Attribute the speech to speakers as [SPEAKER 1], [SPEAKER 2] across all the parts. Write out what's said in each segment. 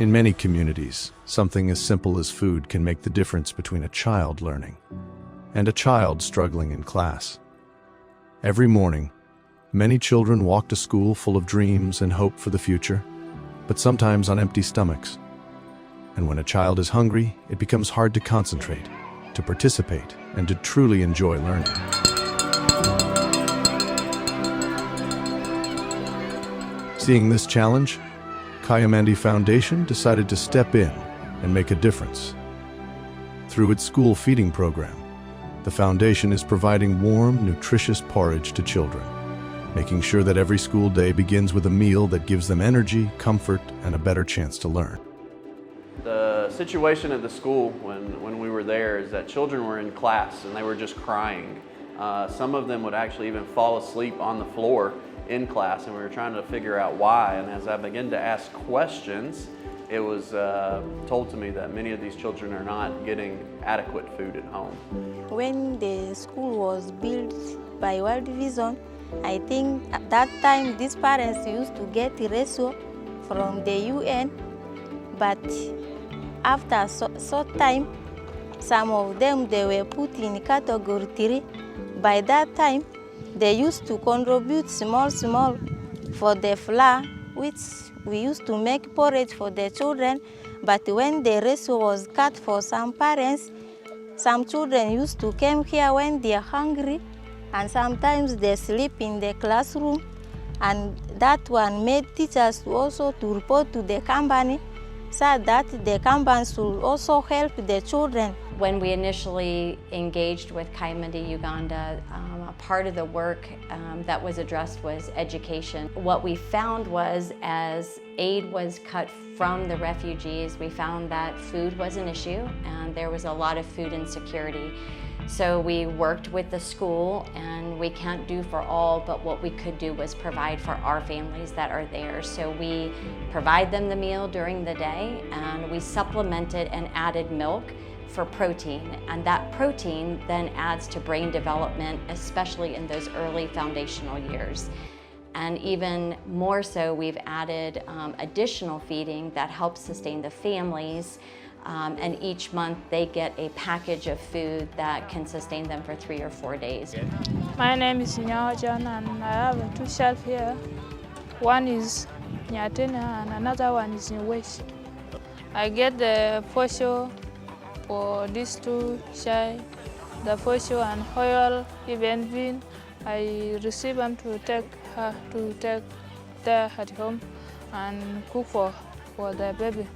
[SPEAKER 1] In many communities, something as simple as food can make the difference between a child learning and a child struggling in class. Every morning, many children walk to school full of dreams and hope for the future, but sometimes on empty stomachs. And when a child is hungry, it becomes hard to concentrate, to participate, and to truly enjoy learning. Seeing this challenge, Khayamandi Foundation decided to step in and make a difference. Through its school feeding program, the foundation is providing warm, nutritious porridge to children, making sure that every school day begins with a meal that gives them energy, comfort, and a better chance to learn.
[SPEAKER 2] The situation at the school when we were there is that children were in class and they were just crying. Some of them would actually even fall asleep on the floor in class, and we were trying to figure out why. And as I began to ask questions, it was told to me that many of these children are not getting adequate food at home.
[SPEAKER 3] When the school was built by World Vision, I think at that time these parents used to get ratio from the UN, but after short time, some of them they were put in category 3. By that time, they used to contribute small for the flour, which we used to make porridge for the children. But when the ratio was cut for some parents, some children used to come here when they are hungry, and sometimes they sleep in the classroom. And that one made teachers also to report to the company, so that the company should also help the children.
[SPEAKER 4] When we initially engaged with Khayamandi, Uganda, a part of the work that was addressed was education. What we found was, as aid was cut from the refugees, we found that food was an issue and there was a lot of food insecurity. So we worked with the school, and we can't do for all, but what we could do was provide for our families that are there. So we provide them the meal during the day, and we supplemented and added milk for protein, and that protein then adds to brain development, especially in those early foundational years. And even more so, we've added additional feeding that helps sustain the families, and each month they get a package of food that can sustain them for 3 or 4 days.
[SPEAKER 5] My name is Nyawajan, and I have 2 shelves here. One is Nyatena and another one is Nyewesh. I get the posho for these 2 shy, the posho and oil, even bean. I receive them to take there at home and cook for the baby.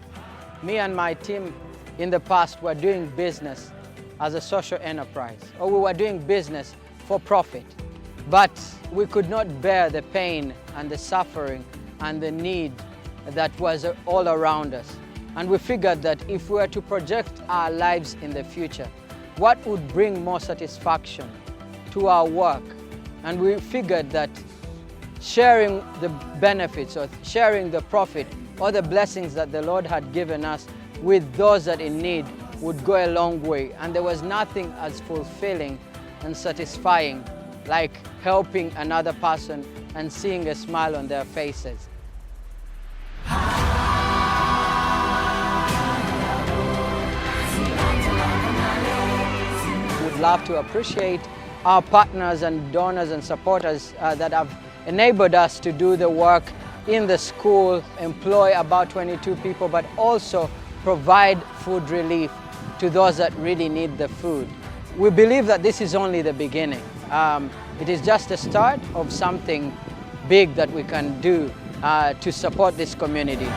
[SPEAKER 6] Me and my team in the past were doing business as a social enterprise, or we were doing business for profit. But we could not bear the pain and the suffering and the need that was all around us. And we figured that if we were to project our lives in the future, what would bring more satisfaction to our work? And we figured that sharing the benefits or sharing the profit or the blessings that the Lord had given us with those that in need would go a long way. And there was nothing as fulfilling and satisfying like helping another person and seeing a smile on their faces. We'd love to appreciate our partners and donors and supporters that have enabled us to do the work in the school, employ about 22 people, but also provide food relief to those that really need the food. We believe that this is only the beginning. It is just the start of something big that we can do to support this community.